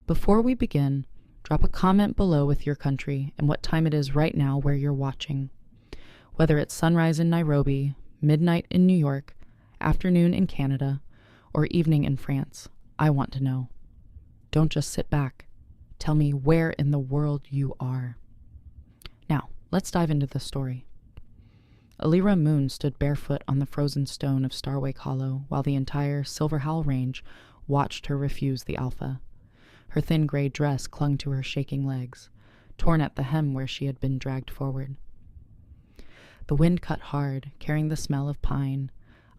Before we begin, drop a comment below with your country and what time it is right now where you're watching. Whether it's sunrise in Nairobi, midnight in New York, afternoon in Canada, or evening in France, I want to know. Don't just sit back. Tell me where in the world you are. Now, let's dive into the story. Alira Moon stood barefoot on the frozen stone of Starwake Hollow while the entire Silver Howl Range watched her refuse the Alpha. Her thin gray dress clung to her shaking legs, torn at the hem where she had been dragged forward. The wind cut hard, carrying the smell of pine,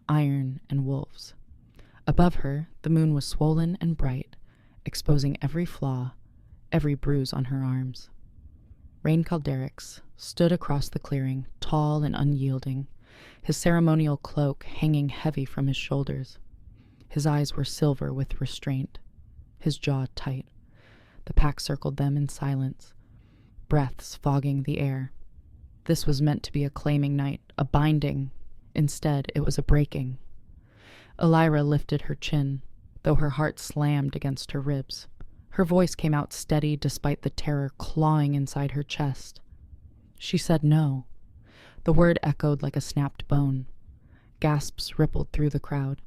iron, and wolves. Above her, the moon was swollen and bright, exposing every flaw, every bruise on her arms. Rain Calderix stood across the clearing, tall and unyielding, his ceremonial cloak hanging heavy from his shoulders. His eyes were silver with restraint, his jaw tight. The pack circled them in silence, breaths fogging the air. This was meant to be a claiming night, a binding. Instead, it was a breaking. Alira lifted her chin, though her heart slammed against her ribs. Her voice came out steady despite the terror clawing inside her chest. She said no. The word echoed like a snapped bone. Gasps rippled through the crowd.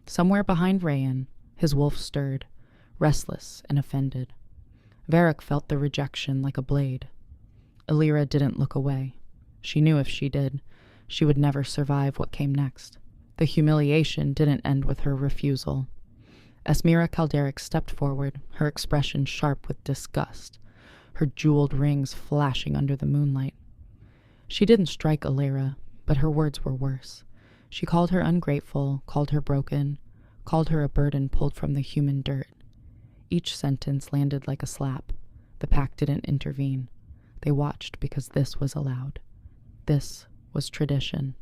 Somewhere behind Rayan, his wolf stirred, restless and offended. Varric felt the rejection like a blade. Alira didn't look away. She knew if she did, she would never survive what came next. The humiliation didn't end with her refusal. Esmira Calderix stepped forward, her expression sharp with disgust, her jeweled rings flashing under the moonlight. She didn't strike Alira, but her words were worse. She called her ungrateful, called her broken, called her a burden pulled from the human dirt. Each sentence landed like a slap. The pack didn't intervene. They watched because this was allowed. This was tradition.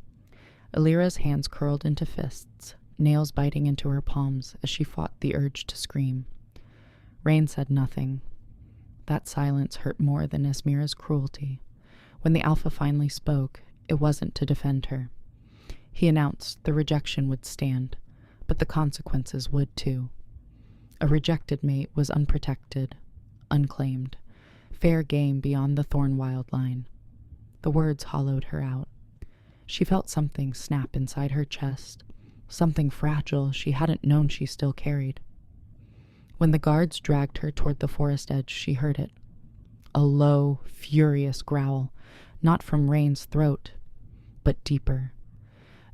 Alira's hands curled into fists, nails biting into her palms as she fought the urge to scream. Rain said nothing. That silence hurt more than Esmira's cruelty. When the Alpha finally spoke, it wasn't to defend her. He announced the rejection would stand, but the consequences would too. A rejected mate was unprotected, unclaimed, fair game beyond the Thornwild line. The words hollowed her out. She felt something snap inside her chest, something fragile she hadn't known she still carried. When the guards dragged her toward the forest edge, she heard it. A low, furious growl, not from Rain's throat, but deeper.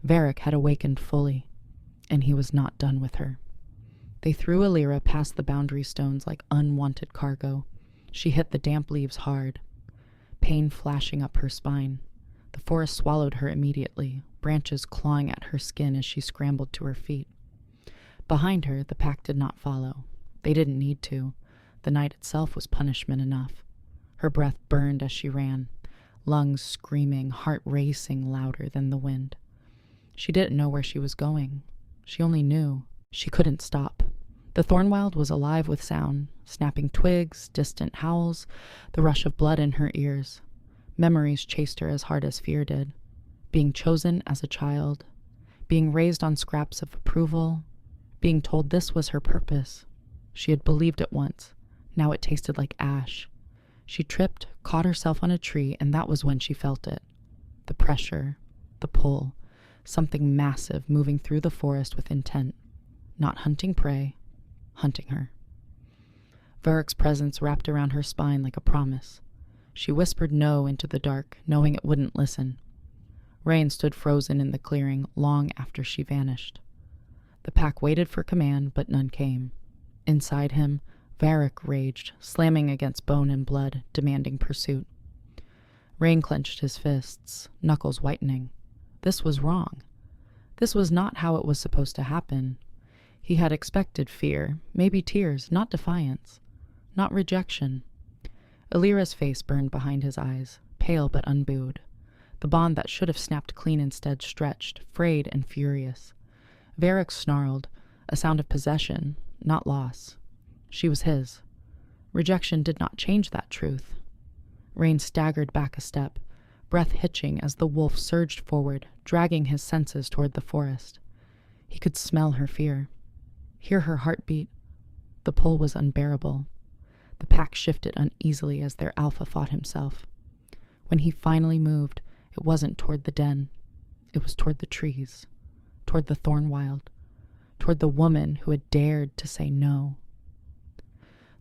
Varric had awakened fully, and he was not done with her. They threw Alira past the boundary stones like unwanted cargo. She hit the damp leaves hard, pain flashing up her spine. The forest swallowed her immediately, branches clawing at her skin as she scrambled to her feet. Behind her, the pack did not follow. They didn't need to. The night itself was punishment enough. Her breath burned as she ran, lungs screaming, heart racing louder than the wind. She didn't know where she was going. She only knew she couldn't stop. The Thornwild was alive with sound, snapping twigs, distant howls, the rush of blood in her ears. Memories chased her as hard as fear did. Being chosen as a child, being raised on scraps of approval, being told this was her purpose. She had believed it once. Now it tasted like ash. She tripped, caught herself on a tree, and that was when she felt it. The pressure, the pull, something massive moving through the forest with intent. Not hunting prey, hunting her. Varric's presence wrapped around her spine like a promise. She whispered no into the dark, knowing it wouldn't listen. Rain stood frozen in the clearing long after she vanished. The pack waited for command, but none came. Inside him, Varric raged, slamming against bone and blood, demanding pursuit. Rain clenched his fists, knuckles whitening. This was wrong. This was not how it was supposed to happen. He had expected fear, maybe tears, not defiance, not rejection. Alira's face burned behind his eyes, pale but unbowed. The bond that should have snapped clean instead stretched, frayed and furious. Varric snarled, a sound of possession, not loss. She was his. Rejection did not change that truth. Rain staggered back a step, breath hitching as the wolf surged forward, dragging his senses toward the forest. He could smell her fear, hear her heartbeat. The pull was unbearable. The pack shifted uneasily as their alpha fought himself. When he finally moved, it wasn't toward the den. It was toward the trees, toward the thornwild, toward the woman who had dared to say no.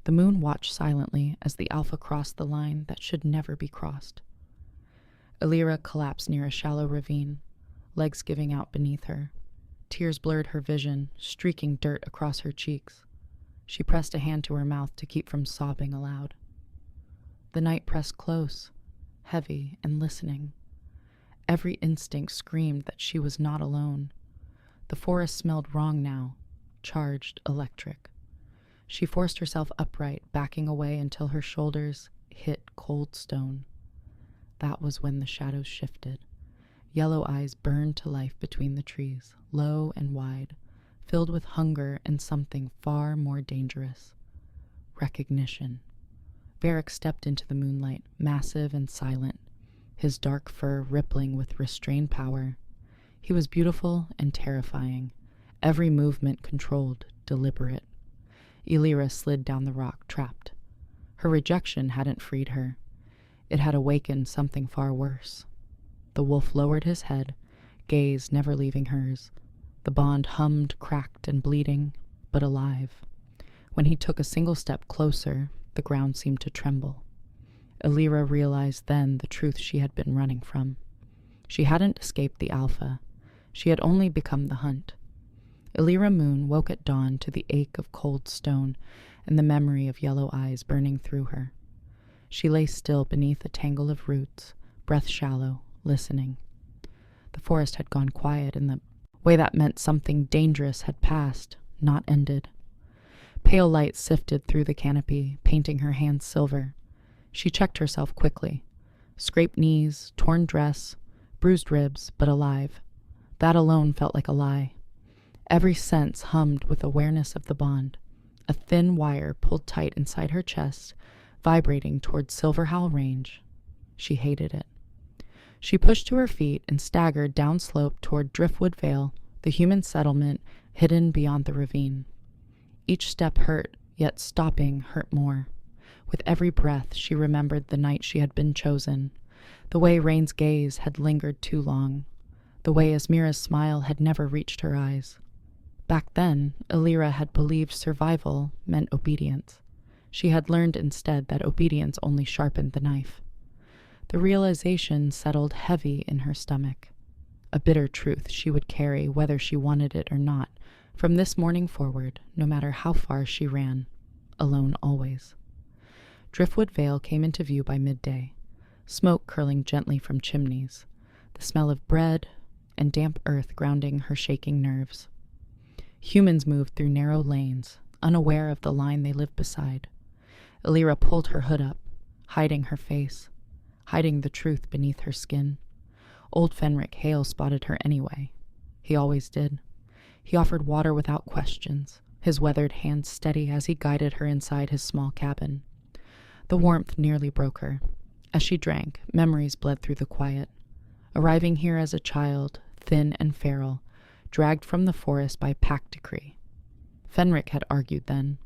The moon watched silently as the alpha crossed the line that should never be crossed. Elira collapsed near a shallow ravine, legs giving out beneath her. Tears blurred her vision, streaking dirt across her cheeks. She pressed a hand to her mouth to keep from sobbing aloud. The night pressed close, heavy and listening. Every instinct screamed that she was not alone. The forest smelled wrong now, charged electric. She forced herself upright, backing away until her shoulders hit cold stone. That was when the shadows shifted. Yellow eyes burned to life between the trees, low and wide, filled with hunger and something far more dangerous. Recognition. Varric stepped into the moonlight, massive and silent, his dark fur rippling with restrained power. He was beautiful and terrifying, every movement controlled, deliberate. Elira slid down the rock, trapped. Her rejection hadn't freed her. It had awakened something far worse. The wolf lowered his head, gaze never leaving hers. The bond hummed, cracked, and bleeding, but alive. When he took a single step closer, the ground seemed to tremble. Elira realized then the truth she had been running from. She hadn't escaped the alpha. She had only become the hunt. Elira Moon woke at dawn to the ache of cold stone and the memory of yellow eyes burning through her. She lay still beneath a tangle of roots, breath shallow, listening. The forest had gone quiet in the way that meant something dangerous had passed, not ended. Pale light sifted through the canopy, painting her hands silver. She checked herself quickly. Scraped knees, torn dress, bruised ribs, but alive. That alone felt like a lie. Every sense hummed with awareness of the bond. A thin wire pulled tight inside her chest, vibrating toward Silverhowl Range. She hated it. She pushed to her feet and staggered downslope toward Driftwood Vale, the human settlement hidden beyond the ravine. Each step hurt, yet stopping hurt more. With every breath, she remembered the night she had been chosen, the way Rain's gaze had lingered too long, the way Asmira's smile had never reached her eyes. Back then, Elira had believed survival meant obedience. She had learned instead that obedience only sharpened the knife. The realization settled heavy in her stomach. A bitter truth she would carry whether she wanted it or not, from this morning forward, no matter how far she ran, alone always. Driftwood Vale came into view by midday, smoke curling gently from chimneys, the smell of bread and damp earth grounding her shaking nerves. Humans moved through narrow lanes, unaware of the line they lived beside. Elira pulled her hood up, hiding her face, hiding the truth beneath her skin. Old Fenric Hale spotted her anyway. He always did. He offered water without questions, his weathered hands steady as he guided her inside his small cabin. The warmth nearly broke her. As she drank, memories bled through the quiet. Arriving here as a child, thin and feral, dragged from the forest by pack decree. Fenric had argued then,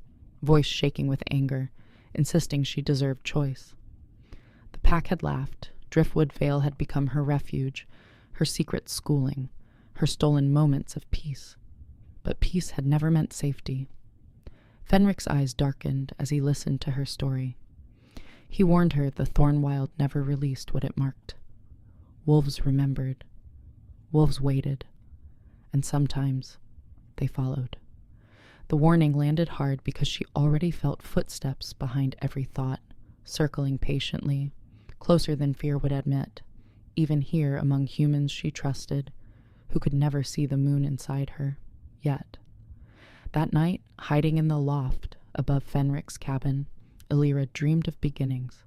voice shaking with anger, insisting she deserved choice. The pack had laughed. Driftwood Vale had become her refuge, her secret schooling, her stolen moments of peace. But peace had never meant safety. Fenric's eyes darkened as he listened to her story. He warned her the Thornwild never released what it marked. Wolves remembered. Wolves waited. And sometimes they followed. The warning landed hard because she already felt footsteps behind every thought, circling patiently, closer than fear would admit, even here among humans she trusted, who could never see the moon inside her, yet. That night, hiding in the loft above Fenric's cabin, Elira dreamed of beginnings.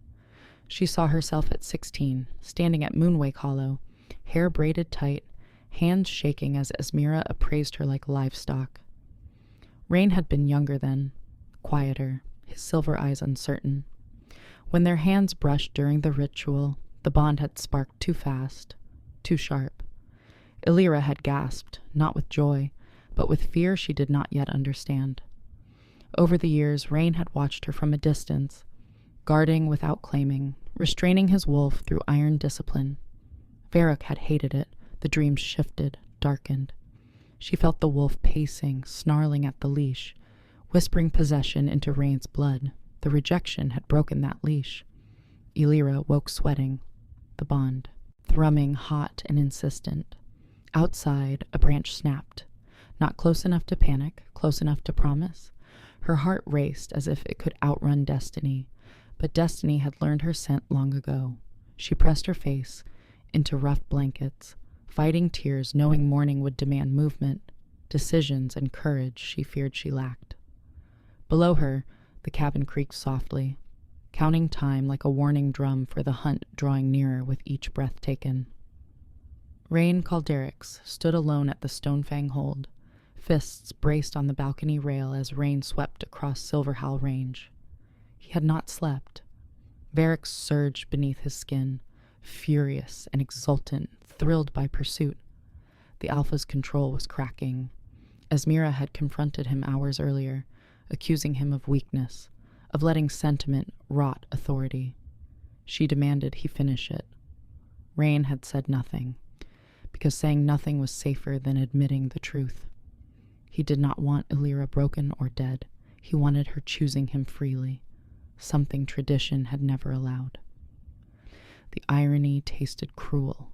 She saw herself at 16, standing at Moonwake Hollow, hair braided tight, hands shaking as Asmira appraised her like livestock. Rain had been younger then, quieter, his silver eyes uncertain. When their hands brushed during the ritual, the bond had sparked too fast, too sharp. Elira had gasped, not with joy, but with fear she did not yet understand. Over the years, Rain had watched her from a distance, guarding without claiming, restraining his wolf through iron discipline. Varric had hated it. The dreams shifted, darkened. She felt the wolf pacing, snarling at the leash, whispering possession into Rain's blood. The rejection had broken that leash. Elira woke sweating. The bond, thrumming hot and insistent. Outside, a branch snapped. Not close enough to panic, close enough to promise. Her heart raced as if it could outrun destiny, but destiny had learned her scent long ago. She pressed her face into rough blankets, fighting tears, knowing morning would demand movement, decisions, and courage she feared she lacked. Below her, the cabin creaked softly, counting time like a warning drum for the hunt drawing nearer with each breath taken. Rain Calderix stood alone at the Stonefang hold, fists braced on the balcony rail as rain swept across Silverhowl Range. He had not slept. Varric surged beneath his skin, furious and exultant, thrilled by pursuit. The Alpha's control was cracking. Esmira had confronted him hours earlier, accusing him of weakness, of letting sentiment rot authority. She demanded he finish it. Rain had said nothing, because saying nothing was safer than admitting the truth. He did not want Elira broken or dead. He wanted her choosing him freely, something tradition had never allowed. The irony tasted cruel.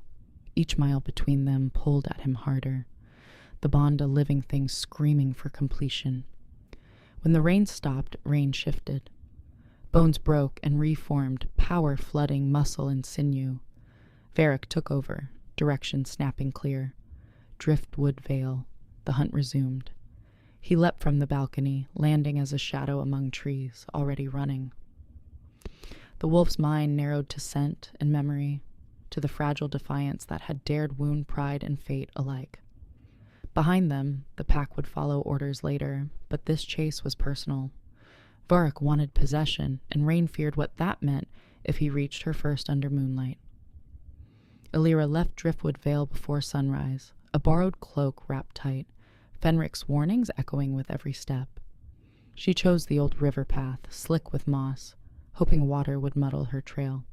Each mile between them pulled at him harder, the bond a living thing screaming for completion. When the rain stopped, Rain shifted. Bones broke and reformed, power flooding muscle and sinew. Varric took over, direction snapping clear. Driftwood Vale. The hunt resumed. He leapt from the balcony, landing as a shadow among trees, already running. The wolf's mind narrowed to scent and memory, to the fragile defiance that had dared wound pride and fate alike. Behind them, the pack would follow orders later, but this chase was personal. Varric wanted possession, and Rain feared what that meant if he reached her first under moonlight. Elira left Driftwood Vale before sunrise, a borrowed cloak wrapped tight, Fenric's warnings echoing with every step. She chose the old river path, slick with moss, hoping water would muddle her trail.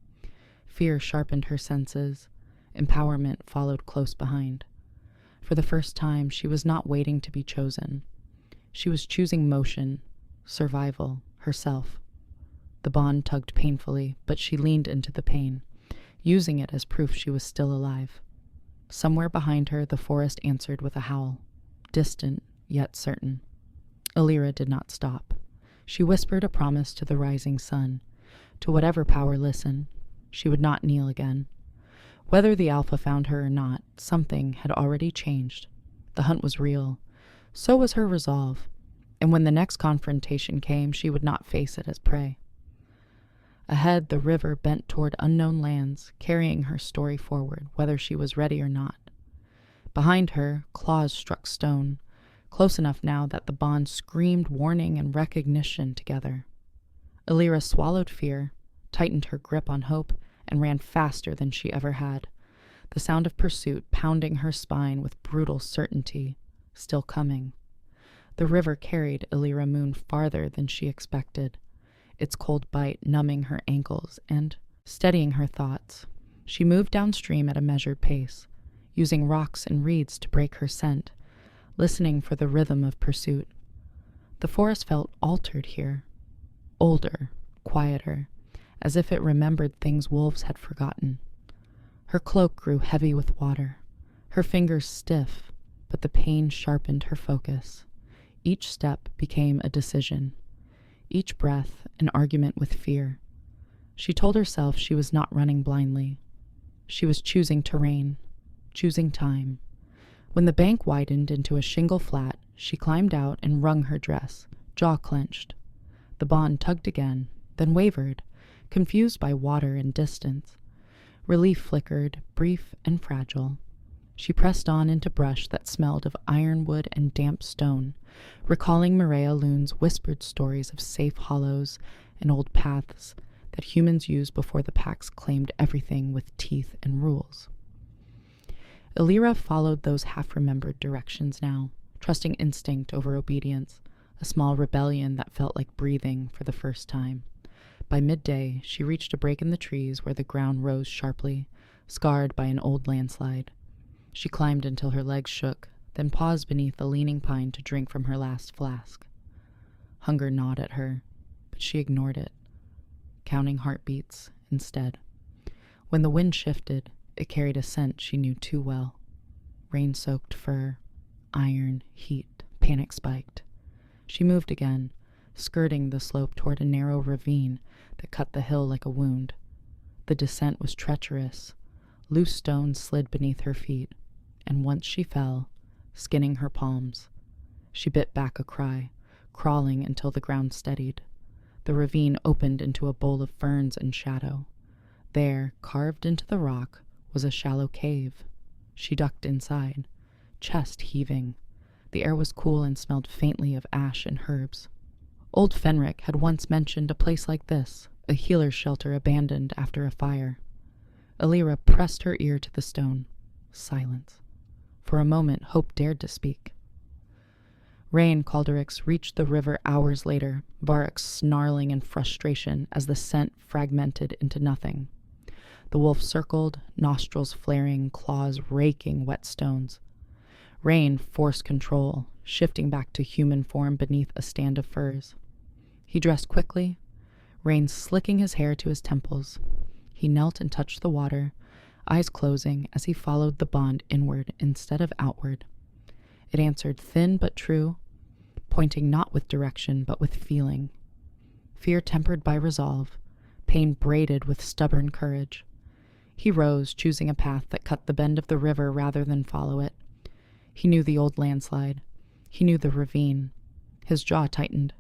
Fear sharpened her senses. Empowerment followed close behind. For the first time, she was not waiting to be chosen. She was choosing motion, survival, herself. The bond tugged painfully, but she leaned into the pain, using it as proof she was still alive. Somewhere behind her, the forest answered with a howl, distant yet certain. Elira did not stop. She whispered a promise to the rising sun, to whatever power listened. She would not kneel again. Whether the Alpha found her or not, something had already changed. The hunt was real. So was her resolve, and when the next confrontation came, she would not face it as prey. Ahead, the river bent toward unknown lands, carrying her story forward, whether she was ready or not. Behind her, claws struck stone, close enough now that the bond screamed warning and recognition together. Elira swallowed fear, tightened her grip on hope, and ran faster than she ever had, the sound of pursuit pounding her spine with brutal certainty, still coming. The river carried Elira Moon farther than she expected, its cold bite numbing her ankles and steadying her thoughts. She moved downstream at a measured pace, using rocks and reeds to break her scent, listening for the rhythm of pursuit. The forest felt altered here, older, quieter, as if it remembered things wolves had forgotten. Her cloak grew heavy with water, her fingers stiff, but the pain sharpened her focus. Each step became a decision, each breath an argument with fear. She told herself she was not running blindly. She was choosing terrain, choosing time. When the bank widened into a shingle flat, she climbed out and wrung her dress, jaw clenched. The bond tugged again, then wavered, confused by water and distance. Relief flickered, brief and fragile. She pressed on into brush that smelled of ironwood and damp stone, recalling Maria Loon's whispered stories of safe hollows and old paths that humans used before the packs claimed everything with teeth and rules. Elira followed those half-remembered directions now, trusting instinct over obedience, a small rebellion that felt like breathing for the first time. By midday, she reached a break in the trees where the ground rose sharply, scarred by an old landslide. She climbed until her legs shook, then paused beneath a leaning pine to drink from her last flask. Hunger gnawed at her, but she ignored it, counting heartbeats instead. When the wind shifted, it carried a scent she knew too well. Rain-soaked fur, iron, heat, panic-spiked. She moved again, skirting the slope toward a narrow ravine that cut the hill like a wound. The descent was treacherous. Loose stones slid beneath her feet, and once she fell, skinning her palms. She bit back a cry, crawling until the ground steadied. The ravine opened into a bowl of ferns and shadow. There, carved into the rock, was a shallow cave. She ducked inside, chest heaving. The air was cool and smelled faintly of ash and herbs. Old Fenric had once mentioned a place like this, a healer's shelter abandoned after a fire. Alira pressed her ear to the stone. Silence. For a moment, Hope dared to speak. Ray and Calderix reached the river hours later, Varric snarling in frustration as the scent fragmented into nothing. The wolf circled, nostrils flaring, claws raking wet stones. Rain forced control, shifting back to human form beneath a stand of furs. He dressed quickly, Rain slicking his hair to his temples. He knelt and touched the water, eyes closing as he followed the bond inward instead of outward. It answered thin but true, pointing not with direction but with feeling. Fear tempered by resolve, pain braided with stubborn courage. He rose, choosing a path that cut the bend of the river rather than follow it. He knew the old landslide. He knew the ravine. His jaw tightened.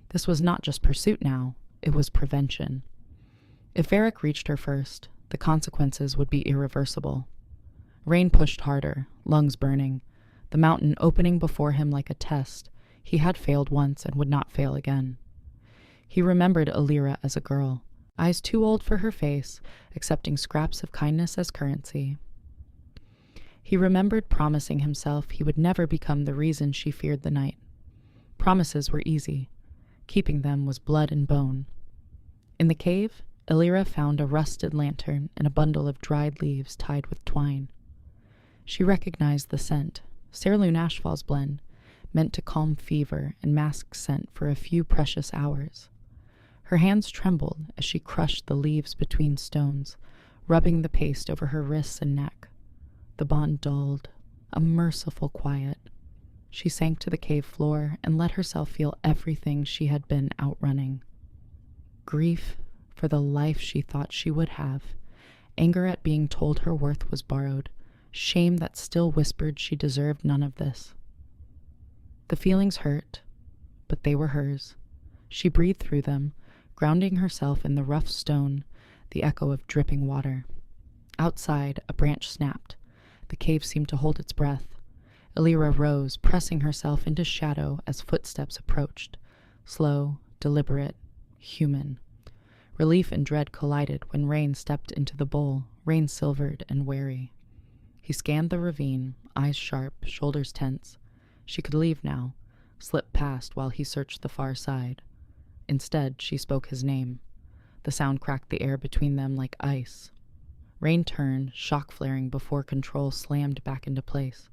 This was not just pursuit now, it was prevention. If Varric reached her first, the consequences would be irreversible. Rain pushed harder, lungs burning, the mountain opening before him like a test. He had failed once and would not fail again. He remembered Alira as a girl, eyes too old for her face, accepting scraps of kindness as currency. He remembered promising himself he would never become the reason she feared the night. Promises were easy. Keeping them was blood and bone. In the cave, Alira found a rusted lantern and a bundle of dried leaves tied with twine. She recognized the scent, Cerulean Ashfall's blend, meant to calm fever and mask scent for a few precious hours. Her hands trembled as she crushed the leaves between stones, rubbing the paste over her wrists and neck. The bond dulled, a merciful quiet. She sank to the cave floor and let herself feel everything she had been outrunning. Grief for the life she thought she would have, anger at being told her worth was borrowed, shame that still whispered she deserved none of this. The feelings hurt, but they were hers. She breathed through them, grounding herself in the rough stone, the echo of dripping water. Outside, a branch snapped. The cave seemed to hold its breath. Alira rose, pressing herself into shadow as footsteps approached. Slow, deliberate, human. Relief and dread collided when Rain stepped into the bowl, rain-silvered and wary. He scanned the ravine, eyes sharp, shoulders tense. She could leave now, slip past while he searched the far side. Instead, she spoke his name. The sound cracked the air between them like ice. Rain turned, shock flaring before control slammed back into place.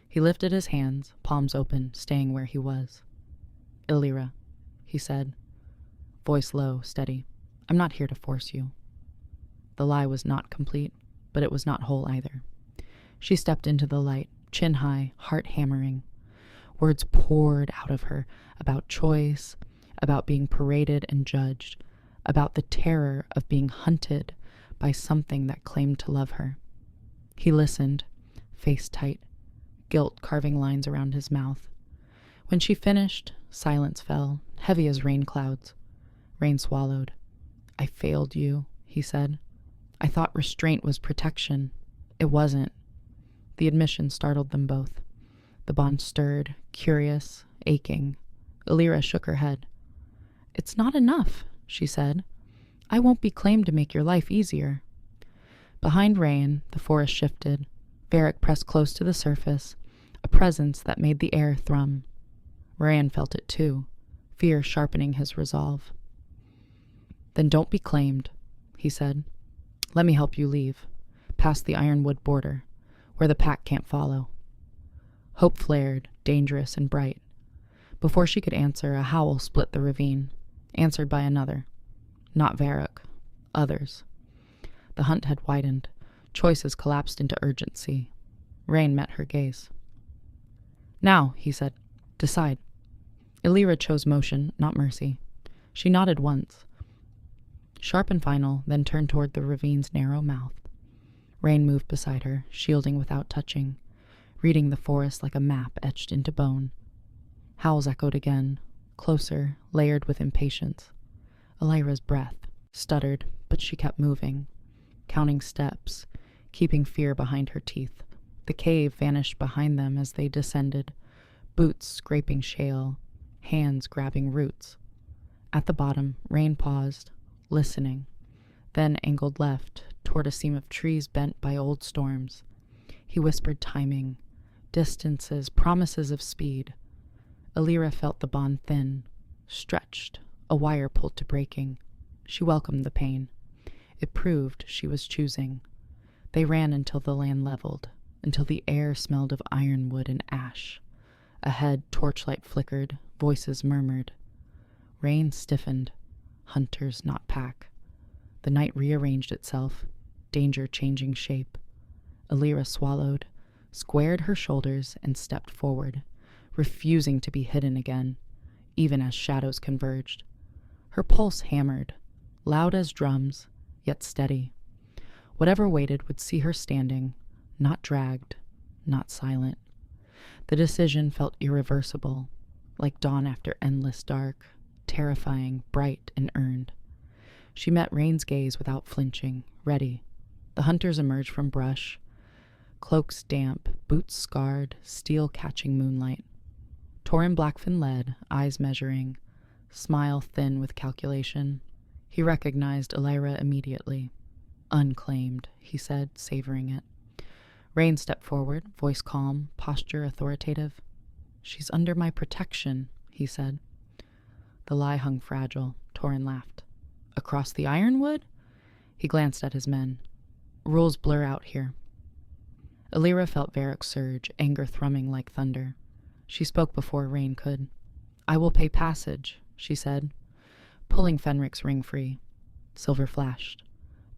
He lifted his hands, palms open, staying where he was. "Illyra," he said, voice low, steady. "I'm not here to force you." The lie was not complete, but it was not whole either. She stepped into the light, chin high, heart hammering. Words poured out of her about choice, about being paraded and judged, about the terror of being hunted by something that claimed to love her. He listened, face tight, guilt carving lines around his mouth. When she finished, silence fell, heavy as rain clouds. Rain swallowed. "I failed you," he said. "I thought restraint was protection. It wasn't." The admission startled them both. The bond stirred, curious, aching. Alira shook her head. "It's not enough," she said. "I won't be claimed to make your life easier." Behind Rain, the forest shifted. Varric pressed close to the surface, a presence that made the air thrum. Rain felt it too, fear sharpening his resolve. "Then don't be claimed," he said. "Let me help you leave, past the ironwood border, where the pack can't follow." Hope flared, dangerous and bright. Before she could answer, a howl split the ravine, answered by another. Not Varric. Others. The hunt had widened. Choices collapsed into urgency. Rain met her gaze. "Now," he said. "Decide." Illyra chose motion, not mercy. She nodded once, sharp and final, then turned toward the ravine's narrow mouth. Rain moved beside her, shielding without touching, reading the forest like a map etched into bone. Howls echoed again, closer, layered with impatience. Illyra's breath stuttered, but she kept moving, counting steps, keeping fear behind her teeth. The cave vanished behind them as they descended, boots scraping shale, hands grabbing roots. At the bottom, Rain paused, listening, then angled left toward a seam of trees bent by old storms. He whispered timing, distances, promises of speed. Illyra felt the bond thin, stretched, a wire pulled to breaking. She welcomed the pain. It proved she was choosing. They ran until the land leveled, until the air smelled of ironwood and ash. Ahead, torchlight flickered, voices murmured. Rain stiffened. Hunters, not pack. The night rearranged itself, danger changing shape. Illyra swallowed, squared her shoulders, and stepped forward, refusing to be hidden again, even as shadows converged. Her pulse hammered, loud as drums, yet steady. Whatever waited would see her standing, not dragged, not silent. The decision felt irreversible, like dawn after endless dark, terrifying, bright, and earned. She met Rain's gaze without flinching, ready. The hunters emerged from brush, cloaks damp, boots scarred, steel catching moonlight. Torin Blackfin led, eyes measuring, smile thin with calculation. He recognized Illyra immediately. "Unclaimed," he said, savoring it. Rain stepped forward, voice calm, posture authoritative. "She's under my protection," he said. The lie hung fragile. Torin laughed. "Across the ironwood?" He glanced at his men. "Rules blur out here." Illyra felt Varric surge, anger thrumming like thunder. She spoke before Rain could. "I will pay passage," she said, pulling Fenric's ring free. Silver flashed.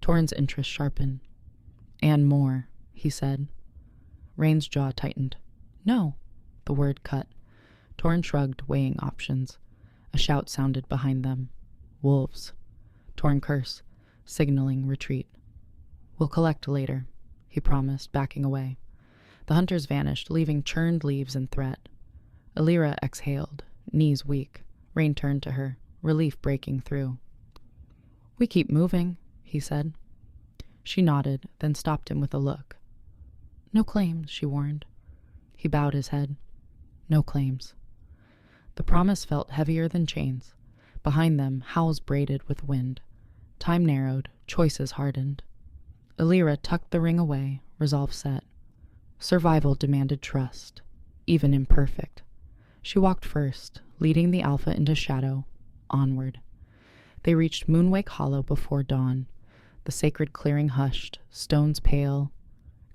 Torin's interest sharpened. "And more," he said. Rain's jaw tightened. "No." The word cut. Torin shrugged, weighing options. A shout sounded behind them. "Wolves." Torin cursed, signaling retreat. "We'll collect later," he promised, backing away. The hunters vanished, leaving churned leaves and threat. Illyra exhaled, knees weak. Rain turned to her, relief breaking through. "We keep moving," he said. She nodded, then stopped him with a look. "No claims," she warned. He bowed his head. "No claims." The promise felt heavier than chains. Behind them, howls braided with wind. Time narrowed, choices hardened. Illyra tucked the ring away, resolve set. Survival demanded trust, even imperfect. She walked first, leading the alpha into shadow, onward. They reached Moonwake Hollow before dawn. The sacred clearing hushed, stones pale,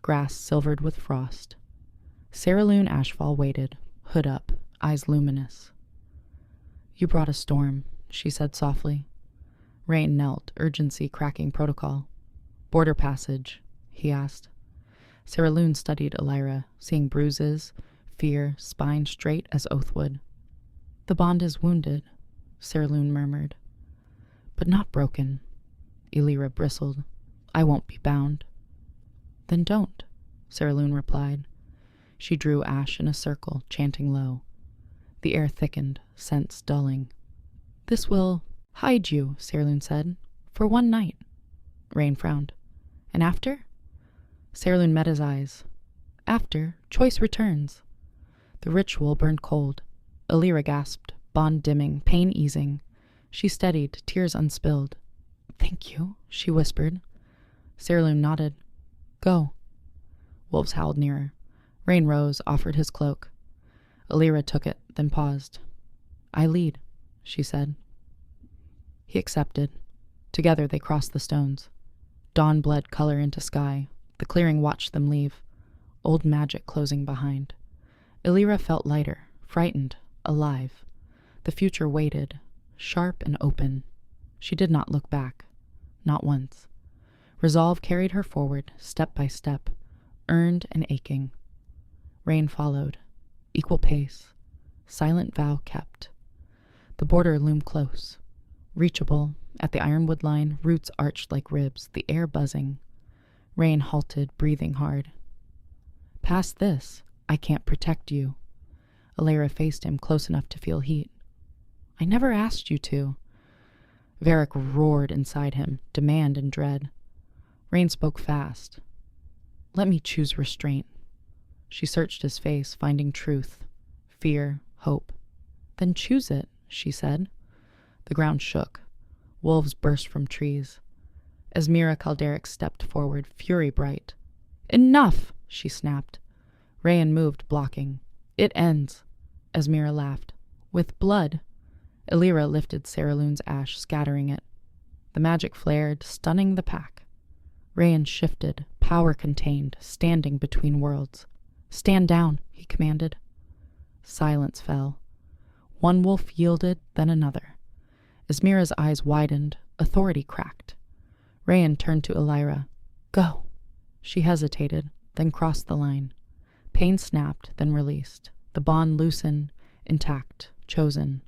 grass silvered with frost. Saraloon Ashfall waited, hood up, eyes luminous. "You brought a storm," she said softly. Rain knelt, urgency cracking protocol. "Border passage," he asked. Saraloon studied Illyra, seeing bruises, fear, spine straight as oathwood. "The bond is wounded," Saraloon murmured. "But not broken." Illyra bristled. "I won't be bound." "Then don't," Saraloon replied. She drew Ash in a circle, chanting low. The air thickened, scents dulling. "This will hide you," Saraloon said, "for one night." Rain frowned. "And after?" Saraloon met his eyes. "After, choice returns." The ritual burned cold. Illyra gasped, bond dimming, pain easing. She steadied, tears unspilled. "Thank you," she whispered. Saraloon nodded. "Go." Wolves howled nearer. Rain rose, offered his cloak. Alira took it, then paused. "I lead," she said. He accepted. Together they crossed the stones. Dawn bled color into sky. The clearing watched them leave, old magic closing behind. Alira felt lighter, frightened, alive. The future waited, sharp and open. She did not look back, not once. Resolve carried her forward, step by step, earned and aching. Rain followed, equal pace, silent vow kept. The border loomed close, reachable. At the ironwood line, roots arched like ribs, the air buzzing. Rain halted, breathing hard. "Past this, I can't protect you." Alira faced him close enough to feel heat. "I never asked you to." Varric roared inside him, demand and dread. Rain spoke fast. "Let me choose restraint." She searched his face, finding truth, fear, hope. "Then choose it," she said. The ground shook. Wolves burst from trees. Esmira Calderic stepped forward, fury bright. "Enough!" she snapped. Rayan moved, blocking. "It ends." Esmira laughed. "With blood." Alira lifted Saralune's ash, scattering it. The magic flared, stunning the pack. Rayan shifted, power contained, standing between worlds. "Stand down," he commanded. Silence fell. One wolf yielded, then another. Esmira's eyes widened, authority cracked. Rayan turned to Alira. "Go." She hesitated, then crossed the line. Pain snapped, then released. The bond loosened, intact, chosen.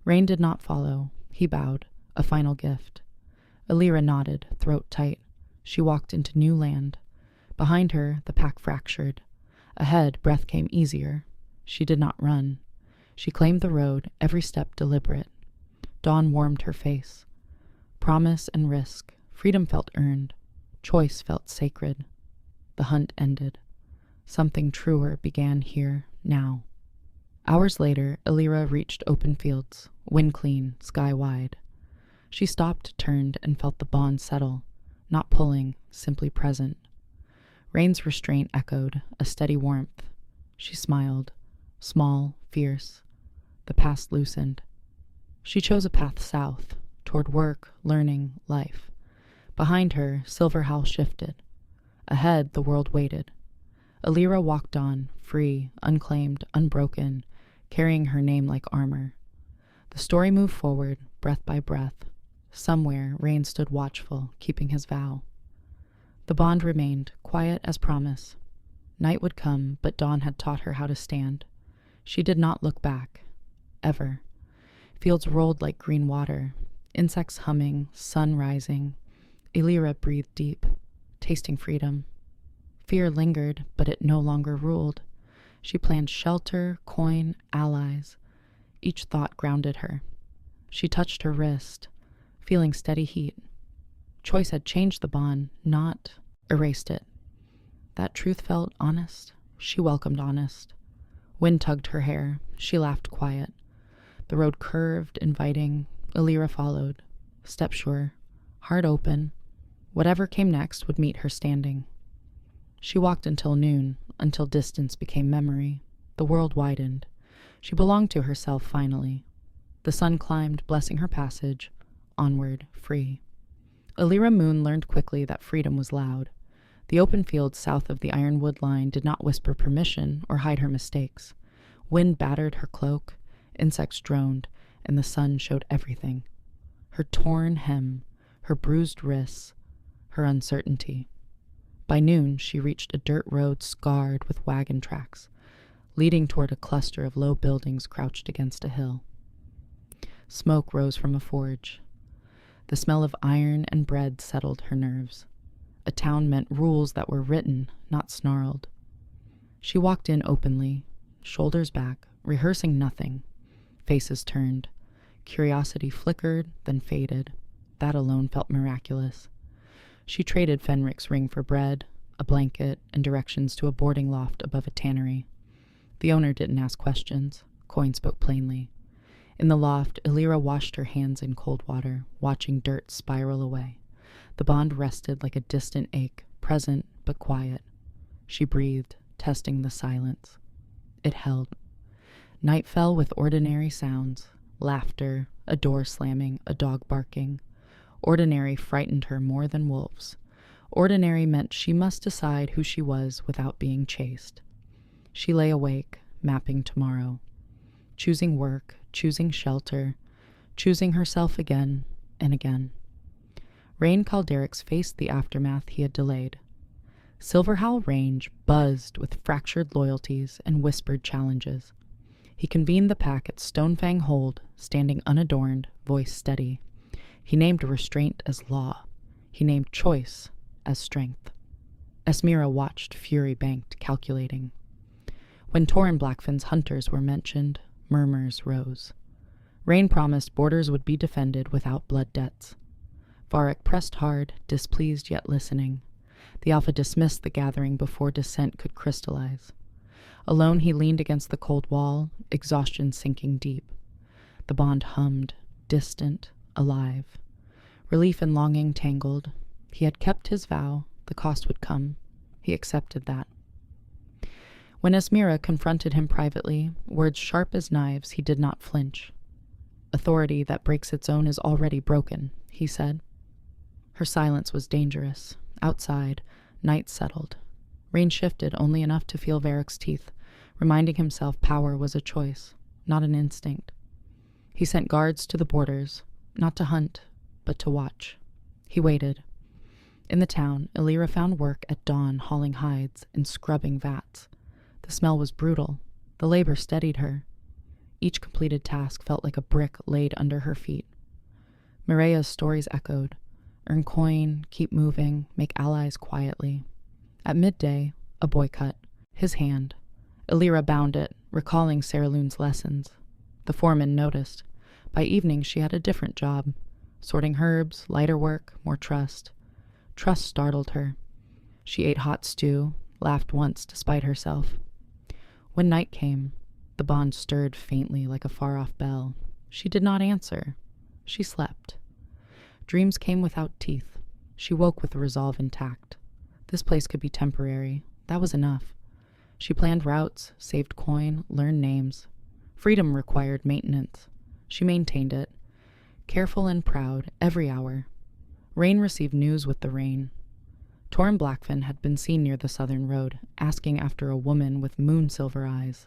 Rain did not follow. He bowed, a final gift. Alira nodded, throat tight. She walked into new land. Behind her, the pack fractured. Ahead, breath came easier. She did not run. She claimed the road, every step deliberate. Dawn warmed her face. Promise and risk. Freedom felt earned. Choice felt sacred. The hunt ended. Something truer began here, now. Hours later, Alira reached open fields, wind clean, sky wide. She stopped, turned, and felt the bond settle, not pulling, simply present. Rain's restraint echoed, a steady warmth. She smiled, small, fierce. The past loosened. She chose a path south, toward work, learning, life. Behind her, Silver Howl shifted. Ahead, the world waited. Alira walked on, free, unclaimed, unbroken, carrying her name like armor. The story moved forward, breath by breath. Somewhere, Rain stood watchful, keeping his vow. The bond remained, quiet as promise. Night would come, but dawn had taught her how to stand. She did not look back. Ever. Fields rolled like green water. Insects humming, sun rising. Alira breathed deep, tasting freedom. Fear lingered, but it no longer ruled. She planned shelter, coin, allies. Each thought grounded her. She touched her wrist, feeling steady heat. Choice had changed the bond, not erased it. That truth felt honest. She welcomed honest. Wind tugged her hair. She laughed quiet. The road curved, inviting. Alira followed, step sure, heart open. Whatever came next would meet her standing. She walked until noon, until distance became memory. The world widened. She belonged to herself finally. The sun climbed, blessing her passage, onward, free. Alira Moon learned quickly that freedom was loud. The open fields south of the ironwood line did not whisper permission or hide her mistakes. Wind battered her cloak, insects droned, and the sun showed everything. Her torn hem, her bruised wrists, her uncertainty. By noon, she reached a dirt road scarred with wagon tracks, leading toward a cluster of low buildings crouched against a hill. Smoke rose from a forge. The smell of iron and bread settled her nerves. A town meant rules that were written, not snarled. She walked in openly, shoulders back, rehearsing nothing. Faces turned. Curiosity flickered, then faded. That alone felt miraculous. She traded Fenric's ring for bread, a blanket, and directions to a boarding loft above a tannery. The owner didn't ask questions. Coin spoke plainly. In the loft, Alira washed her hands in cold water, watching dirt spiral away. The bond rested like a distant ache, present but quiet. She breathed, testing the silence. It held. Night fell with ordinary sounds, laughter, a door slamming, a dog barking. Ordinary frightened her more than wolves. Ordinary meant she must decide who she was without being chased. She lay awake, mapping tomorrow, choosing work, choosing shelter, choosing herself again and again. Rain Calderix faced the aftermath he had delayed. Silverhowl Range buzzed with fractured loyalties and whispered challenges. He convened the pack at Stonefang Hold, standing unadorned, voice steady. He named restraint as law. He named choice as strength. Esmira watched, fury-banked, calculating. When Torin Blackfin's hunters were mentioned, murmurs rose. Rain promised borders would be defended without blood debts. Varric pressed hard, displeased yet listening. The Alpha dismissed the gathering before dissent could crystallize. Alone he leaned against the cold wall, exhaustion sinking deep. The bond hummed, distant, alive. Relief and longing tangled. He had kept his vow, the cost would come. He accepted that. When Esmira confronted him privately, words sharp as knives, he did not flinch. Authority that breaks its own is already broken, he said. Her silence was dangerous. Outside, night settled. Rain shifted only enough to feel Varric's teeth, reminding himself power was a choice, not an instinct. He sent guards to the borders, not to hunt, but to watch. He waited. In the town, Illyra found work at dawn hauling hides and scrubbing vats. The smell was brutal. The labor steadied her. Each completed task felt like a brick laid under her feet. Mireya's stories echoed. Earn coin, keep moving, make allies quietly. At midday, a boy cut. His hand. Illyra bound it, recalling Saralune's lessons. The foreman noticed. By evening she had a different job. Sorting herbs, lighter work, more trust. Trust startled her. She ate hot stew, laughed once despite herself. When night came, the bond stirred faintly like a far-off bell. She did not answer. She slept. Dreams came without teeth. She woke with resolve intact. This place could be temporary. That was enough. She planned routes, saved coin, learned names. Freedom required maintenance. She maintained it. Careful and proud, every hour. Rain received news with the rain. Torin Blackfin had been seen near the southern road, asking after a woman with moon-silver eyes.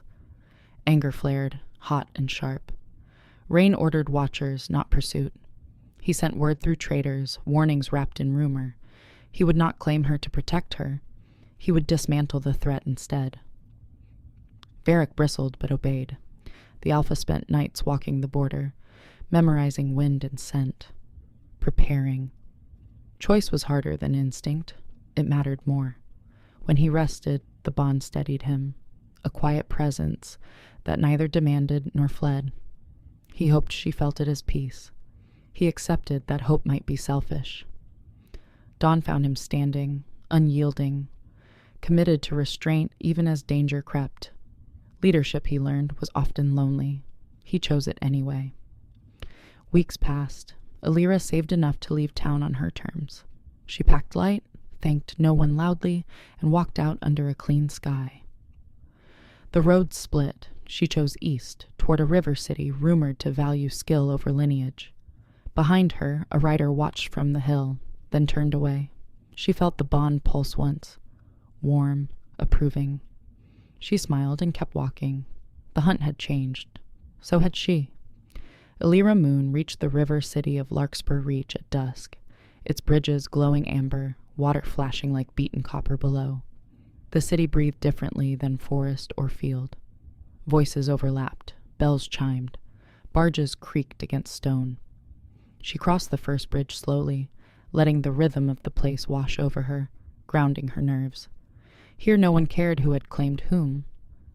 Anger flared, hot and sharp. Rain ordered watchers, not pursuit. He sent word through traders, warnings wrapped in rumor. He would not claim her to protect her. He would dismantle the threat instead. Varric bristled but obeyed. The Alpha spent nights walking the border, memorizing wind and scent, preparing. Choice was harder than instinct. It mattered more. When he rested, the bond steadied him, a quiet presence that neither demanded nor fled. He hoped she felt it as peace. He accepted that hope might be selfish. Dawn found him standing, unyielding, committed to restraint even as danger crept. Leadership, he learned, was often lonely. He chose it anyway. Weeks passed. Illyra saved enough to leave town on her terms. She packed light, thanked no one loudly, and walked out under a clean sky. The road split. She chose east, toward a river city rumored to value skill over lineage. Behind her, a rider watched from the hill, then turned away. She felt the bond pulse once, warm, approving. She smiled and kept walking. The hunt had changed. So had she. Illyra Moon reached the river city of Larkspur Reach at dusk, its bridges glowing amber, water flashing like beaten copper below. The city breathed differently than forest or field. Voices overlapped, bells chimed, barges creaked against stone. She crossed the first bridge slowly, letting the rhythm of the place wash over her, grounding her nerves. Here no one cared who had claimed whom.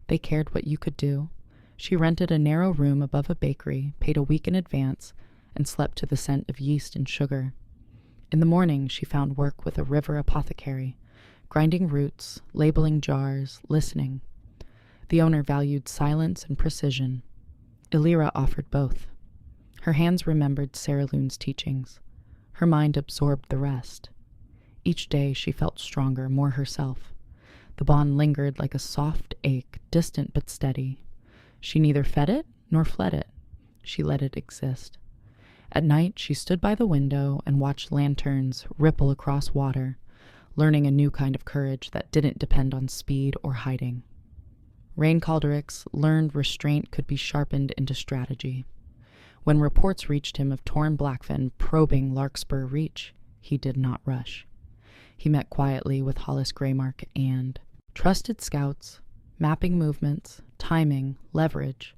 They cared what you could do. She rented a narrow room above a bakery, paid a week in advance, and slept to the scent of yeast and sugar. In the morning she found work with a river apothecary, grinding roots, labeling jars, listening. The owner valued silence and precision. Illyra offered both. Her hands remembered Saralune's teachings. Her mind absorbed the rest. Each day she felt stronger, more herself. The bond lingered like a soft ache, distant but steady. She neither fed it nor fled it. She let it exist. At night, she stood by the window and watched lanterns ripple across water, learning a new kind of courage that didn't depend on speed or hiding. Rain Calderix learned restraint could be sharpened into strategy. When reports reached him of Torn Blackfin probing Larkspur Reach, he did not rush. He met quietly with Hollis Greymark and trusted scouts, mapping movements, timing, leverage.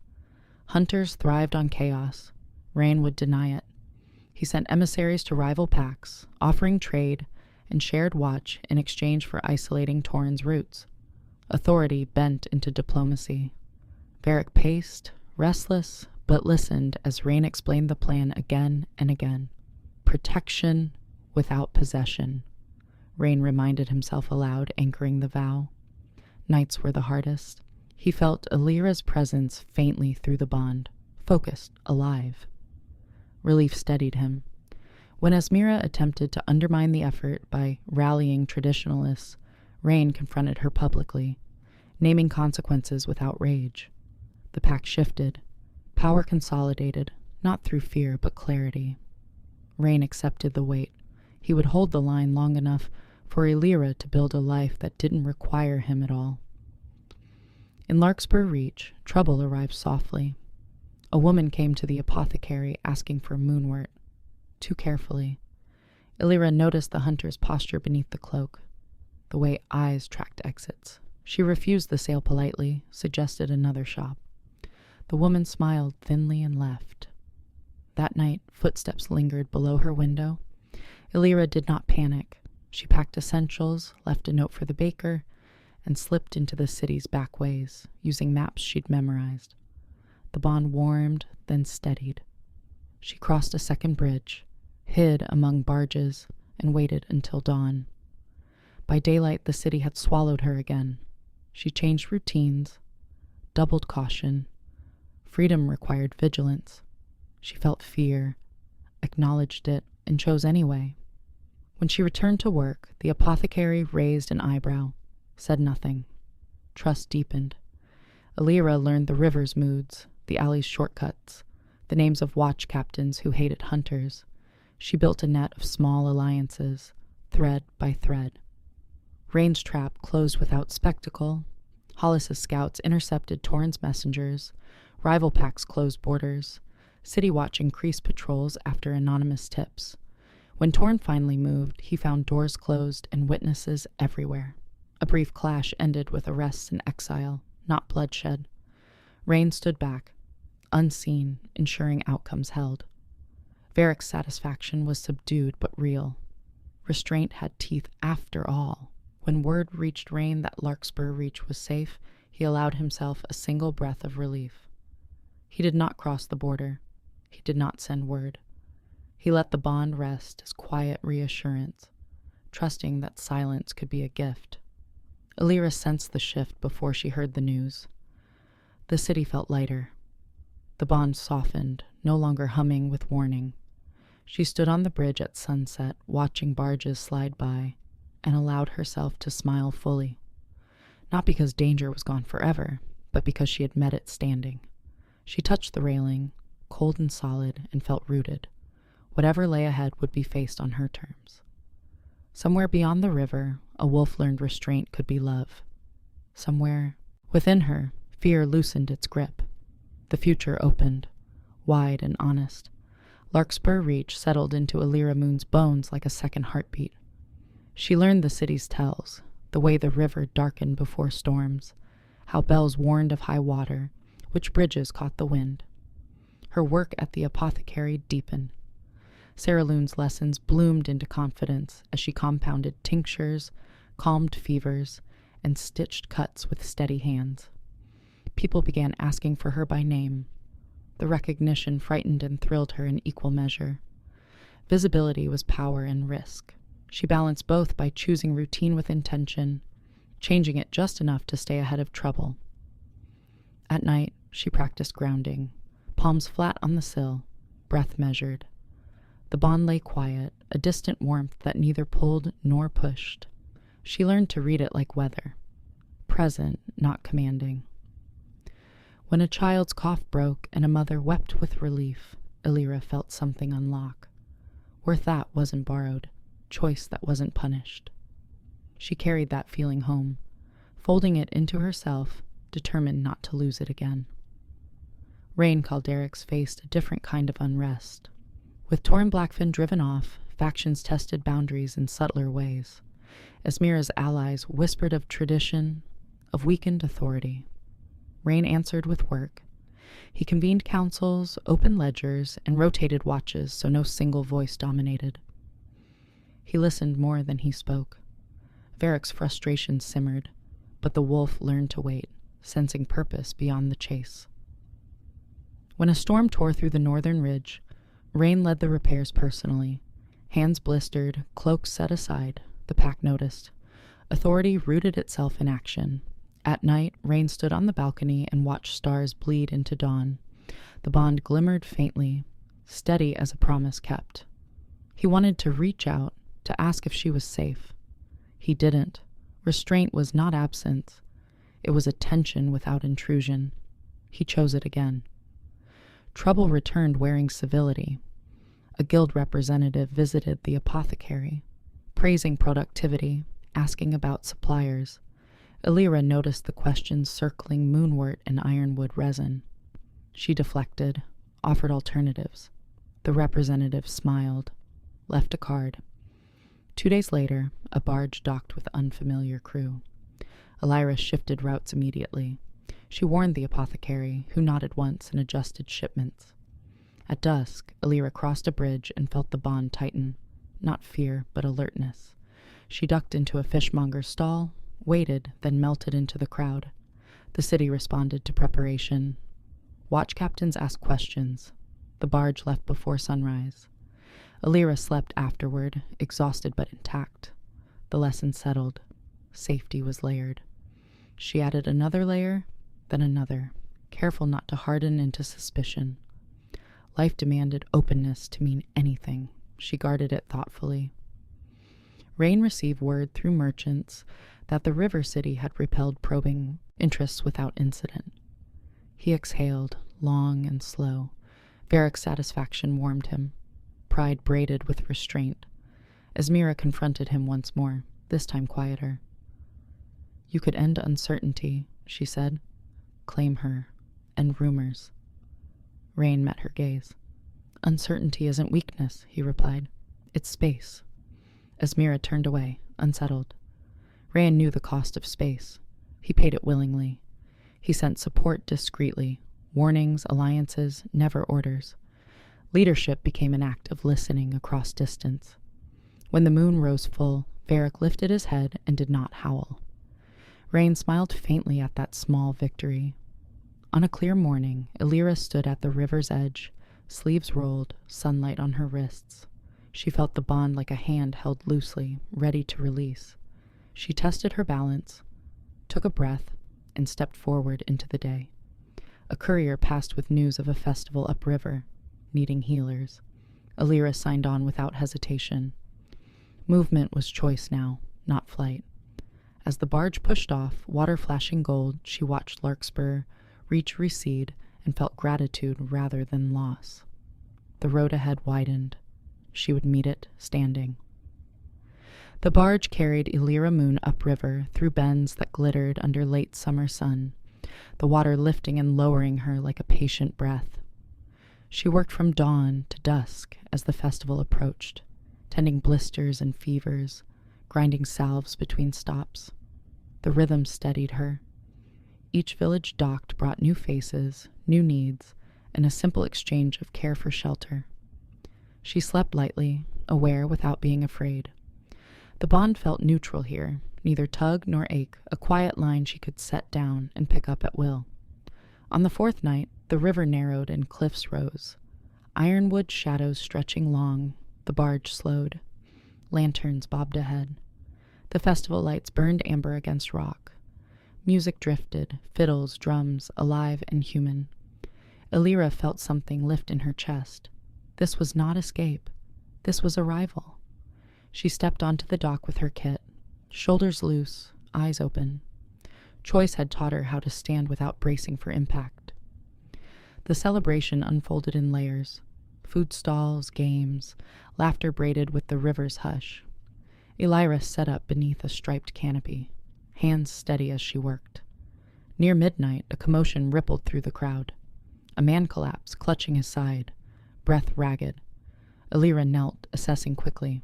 Hunters thrived on chaos. Rain would deny it. He sent emissaries to rival packs, offering trade and shared watch in exchange for isolating Torrin's routes. Authority bent into diplomacy. Varric paced, restless, but listened as Rain explained the plan again and again. Protection without possession. Rain reminded himself aloud, anchoring the vow. Nights were the hardest. He felt Alira's presence faintly through the bond, focused, alive. Relief steadied him. When Esmira attempted to undermine the effort by rallying traditionalists, Rain confronted her publicly, naming consequences without rage. The pack shifted. Power consolidated, not through fear but clarity. Rain accepted the weight. He would hold the line long enough for Alira to build a life that didn't require him at all. In Larkspur Reach, trouble arrived softly. A woman came to the apothecary asking for moonwort. Too carefully. Alira noticed the hunter's posture beneath the cloak, the way eyes tracked exits. She refused the sale politely, suggested another shop. The woman smiled thinly and left. That night, footsteps lingered below her window. Alira did not panic. She packed essentials, left a note for the baker, and slipped into the city's back ways, using maps she'd memorized. The bond warmed, then steadied. She crossed a second bridge, hid among barges, and waited until dawn. By daylight, the city had swallowed her again. She changed routines, doubled caution. Freedom required vigilance. She felt fear, acknowledged it, and chose anyway. When she returned to work, the apothecary raised an eyebrow, said nothing. Trust deepened. Alira learned the river's moods, the alley's shortcuts, the names of watch captains who hated hunters. She built a net of small alliances, thread by thread. Rain's trap closed without spectacle. Hollis's scouts intercepted Torrin's messengers. Rival packs closed borders. City Watch increased patrols after anonymous tips. When Torrin finally moved, he found doors closed and witnesses everywhere. A brief clash ended with arrests and exile, not bloodshed. Rain stood back, unseen, ensuring outcomes held. Varric's satisfaction was subdued but real. Restraint had teeth after all. When word reached Rain that Larkspur Reach was safe, he allowed himself a single breath of relief. He did not cross the border. He did not send word. He let the bond rest as quiet reassurance, trusting that silence could be a gift. Alira sensed the shift before she heard the news. The city felt lighter. The bond softened, no longer humming with warning. She stood on the bridge at sunset, watching barges slide by, and allowed herself to smile fully. Not because danger was gone forever, but because she had met it standing. She touched the railing, cold and solid, and felt rooted. Whatever lay ahead would be faced on her terms. Somewhere beyond the river, a wolf learned restraint could be love. Somewhere within her, fear loosened its grip. The future opened, wide and honest. Larkspur Reach settled into Alira Moon's bones like a second heartbeat. She learned the city's tells, the way the river darkened before storms, how bells warned of high water, which bridges caught the wind. Her work at the apothecary deepened. Sarah Loon's lessons bloomed into confidence as she compounded tinctures, calmed fevers, and stitched cuts with steady hands. People began asking for her by name. The recognition frightened and thrilled her in equal measure. Visibility was power and risk. She balanced both by choosing routine with intention, changing it just enough to stay ahead of trouble. At night, she practiced grounding, palms flat on the sill, breath measured. The bond lay quiet, a distant warmth that neither pulled nor pushed. She learned to read it like weather, present, not commanding. When a child's cough broke and a mother wept with relief, Elira felt something unlock. Worth that wasn't borrowed, choice that wasn't punished. She carried that feeling home, folding it into herself, determined not to lose it again. Rain Calderics faced a different kind of unrest. With Torrin Blackfin driven off, factions tested boundaries in subtler ways. Esmira's allies whispered of tradition, of weakened authority. Rain answered with work. He convened councils, opened ledgers, and rotated watches so no single voice dominated. He listened more than he spoke. Varric's frustration simmered, but the wolf learned to wait, sensing purpose beyond the chase. When a storm tore through the northern ridge, Rain led the repairs personally. Hands blistered, cloaks set aside, the pack noticed. Authority rooted itself in action. At night, Rain stood on the balcony and watched stars bleed into dawn. The bond glimmered faintly, steady as a promise kept. He wanted to reach out, to ask if she was safe. He didn't. Restraint was not absence. It was a tension without intrusion. He chose it again. Trouble returned wearing civility. A guild representative visited the apothecary, praising productivity, asking about suppliers. Elira noticed the questions circling moonwort and ironwood resin. She deflected, offered alternatives. The representative smiled, left a card. 2 days later, a barge docked with unfamiliar crew. Elira shifted routes immediately. She warned the apothecary, who nodded once and adjusted shipments. At dusk, Elira crossed a bridge and felt the bond tighten. Not fear, but alertness. She ducked into a fishmonger's stall, waited, then melted into the crowd. The city responded to preparation. Watch captains asked questions. The barge left before sunrise. Elira slept afterward, exhausted but intact. The lesson settled. Safety was layered. She added another layer, then another, careful not to harden into suspicion. Life demanded openness to mean anything. She guarded it thoughtfully. Rain received word through merchants that the river city had repelled probing interests without incident. He exhaled, long and slow. Varric's satisfaction warmed him. Pride braided with restraint. Esmira confronted him once more, this time quieter. "You could end uncertainty," she said. "Claim her. End rumors." Rain met her gaze. "Uncertainty isn't weakness," he replied. "It's space." Esmira turned away, unsettled. Rain knew the cost of space. He paid it willingly. He sent support discreetly. Warnings, alliances, never orders. Leadership became an act of listening across distance. When the moon rose full, Varric lifted his head and did not howl. Rain smiled faintly at that small victory. On a clear morning, Elira stood at the river's edge, sleeves rolled, sunlight on her wrists. She felt the bond like a hand held loosely, ready to release. She tested her balance, took a breath, and stepped forward into the day. A courier passed with news of a festival upriver, needing healers. Elira signed on without hesitation. Movement was choice now, not flight. As the barge pushed off, water flashing gold, she watched Larkspur reach recede and felt gratitude rather than loss. The road ahead widened. She would meet it standing. The barge carried Elira Moon upriver through bends that glittered under late summer sun, the water lifting and lowering her like a patient breath. She worked from dawn to dusk as the festival approached, tending blisters and fevers, grinding salves between stops. The rhythm steadied her. Each village docked brought new faces, new needs, and a simple exchange of care for shelter. She slept lightly, aware without being afraid. The bond felt neutral here, neither tug nor ache, a quiet line she could set down and pick up at will. On the fourth night, the river narrowed and cliffs rose. Ironwood shadows stretching long, the barge slowed. Lanterns bobbed ahead. The festival lights burned amber against rock. Music drifted, fiddles, drums, alive and human. Elira felt something lift in her chest. This was not escape. This was arrival. She stepped onto the dock with her kit, shoulders loose, eyes open. Choice had taught her how to stand without bracing for impact. The celebration unfolded in layers. Food stalls, games, laughter braided with the river's hush. Elira sat up beneath a striped canopy, hands steady as she worked. Near midnight, a commotion rippled through the crowd. A man collapsed, clutching his side, breath ragged. Elira knelt, assessing quickly.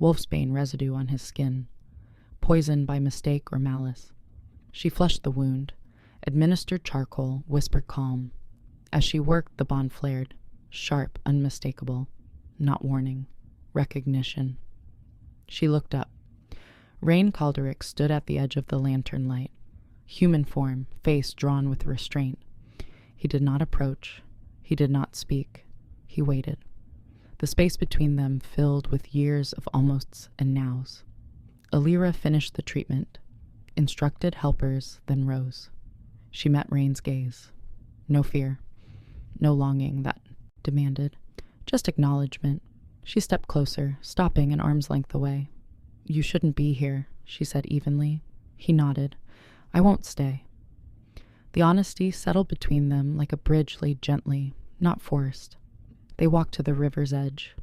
Wolfsbane residue on his skin, poisoned by mistake or malice. She flushed the wound, administered charcoal, whispered calm. As she worked, the bond flared, sharp, unmistakable, not warning, recognition. She looked up. Rain Calderic stood at the edge of the lantern light, human form, face drawn with restraint. He did not approach. He did not speak. He waited. The space between them filled with years of almosts and nows. Elira finished the treatment, instructed helpers, then rose. She met Rain's gaze. No fear. No longing that demanded. Just acknowledgement. She stepped closer, stopping an arm's length away. You shouldn't be here, she said evenly. He nodded. I won't stay. The honesty settled between them like a bridge laid gently, not forced. They walked to the river's edge.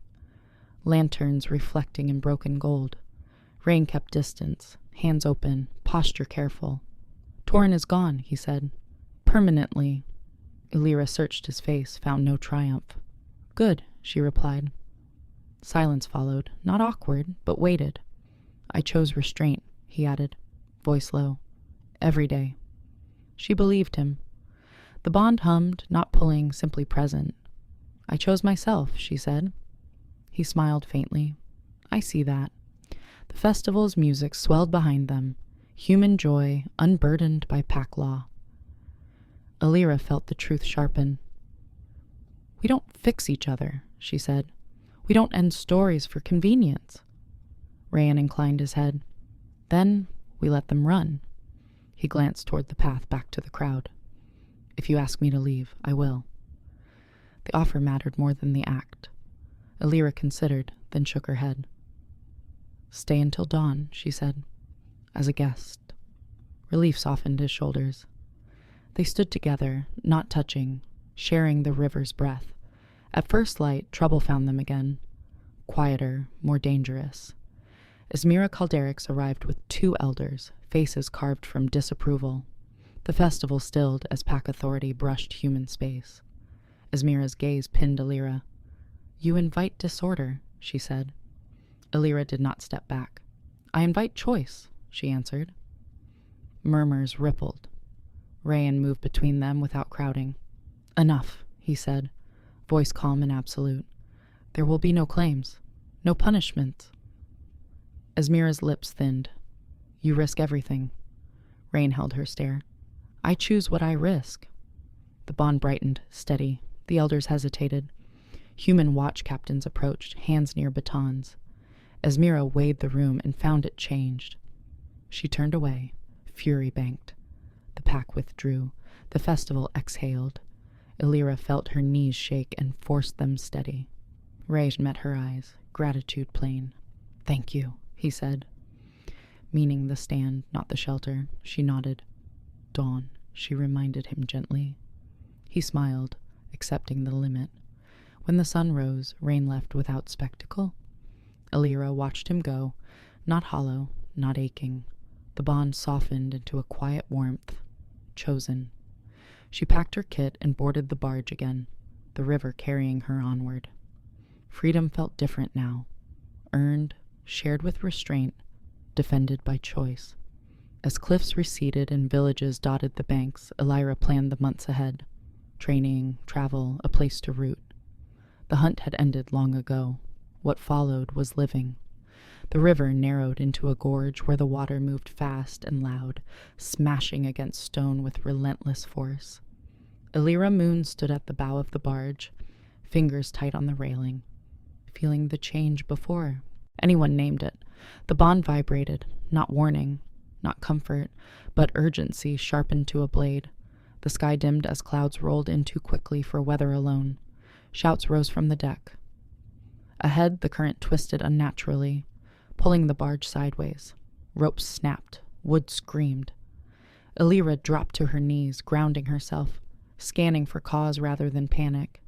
Lanterns reflecting in broken gold. Rain kept distance, hands open, posture careful. Torin is gone, he said. Permanently. Elira searched his face, found no triumph. Good, she replied. Silence followed, not awkward, but weighted. I chose restraint, he added, voice low. Every day. She believed him. The bond hummed, not pulling, simply present. I chose myself, she said. He smiled faintly. I see that. The festival's music swelled behind them, human joy unburdened by pack law. Elira felt the truth sharpen. We don't fix each other, she said. We don't end stories for convenience. Rayan inclined his head. Then we let them run. He glanced toward the path back to the crowd. If you ask me to leave, I will. The offer mattered more than the act. Elira considered, then shook her head. Stay until dawn, she said, as a guest. Relief softened his shoulders. They stood together, not touching, sharing the river's breath. At first light, trouble found them again. Quieter, more dangerous. Esmira Calderix arrived with 2 elders, faces carved from disapproval. The festival stilled as pack authority brushed human space. Esmira's gaze pinned Elira. You invite disorder, she said. Elira did not step back. I invite choice, she answered. Murmurs rippled. Rayan moved between them without crowding. Enough, he said, voice calm and absolute. There will be no claims, no punishment. Esmira's lips thinned. You risk everything. Rain held her stare. I choose what I risk. The bond brightened, steady. The elders hesitated. Human watch captains approached, hands near batons. Esmira weighed the room and found it changed. She turned away, fury banked. The pack withdrew. The festival exhaled. Elira felt her knees shake and forced them steady. Rage met her eyes, gratitude plain. Thank you, he said. Meaning the stand, not the shelter, she nodded. Dawn, she reminded him gently. He smiled, accepting the limit. When the sun rose, Rain left without spectacle. Elira watched him go, not hollow, not aching. The bond softened into a quiet warmth. Chosen. She packed her kit and boarded the barge again, the river carrying her onward. Freedom felt different now. Earned, shared with restraint, defended by choice. As cliffs receded and villages dotted the banks, Elira planned the months ahead. Training, travel, a place to root. The hunt had ended long ago. What followed was living. The river narrowed into a gorge where the water moved fast and loud, smashing against stone with relentless force. Elira Moon stood at the bow of the barge, fingers tight on the railing, feeling the change before anyone named it. The bond vibrated, not warning, not comfort, but urgency sharpened to a blade. The sky dimmed as clouds rolled in too quickly for weather alone. Shouts rose from the deck. Ahead, the current twisted unnaturally, pulling the barge sideways. Ropes snapped. Wood screamed. Elira dropped to her knees, grounding herself, scanning for cause rather than panic.